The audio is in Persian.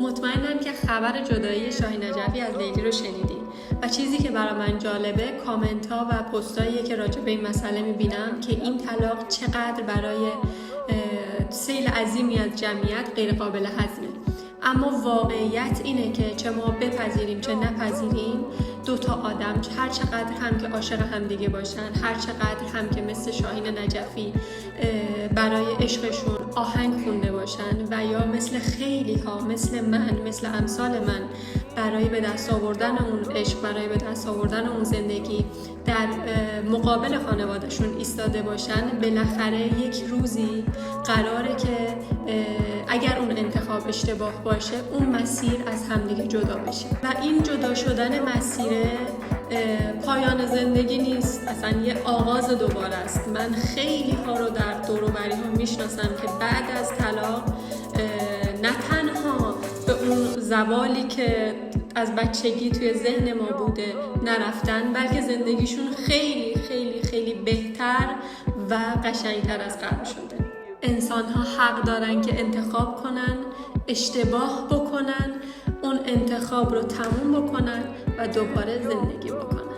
مطمئنم که خبر جدایی شاهین نجفی از لیلی رو شنیدین و چیزی که برای من جالبه کامنت ها و پستاییه که راجع به این مسئله میبینم که این طلاق چقدر برای سیل عظیمی از جمعیت غیر قابل هضمه. اما واقعیت اینه که چه ما بپذیریم چه نپذیریم، دوتا آدم هر چقدر هم که عاشق همدیگه باشن، هر چقدر هم که مثل شاهین نجفی برای عشقشون آهنگ خونده باشن و یا مثل خیلی ها مثل من، مثل امثال من برای به دست آوردن اون عشق، برای به دست آوردن اون زندگی در مقابل خانوادهشون ایستاده باشن، بالاخره یک روزی قراره که اگر اون انتخاب اشتباه باشه اون مسیر از همدیگه جدا بشه و این جدا شدن مسیر پایان زندگی نیست، اصلا یه آغاز دوباره است. من خیلی ها رو در دور و بری ها میشناسم که بعد از طلاق نه تنها به اون زوالی که از بچگی توی ذهن ما بوده نرفتن، بلکه زندگیشون خیلی خیلی خیلی بهتر و قشنگتر از قبل شده. انسان ها حق دارن که انتخاب کنن، اشتباه بکنن، اون انتخاب رو تموم بکنن و دوباره زندگی بکنن.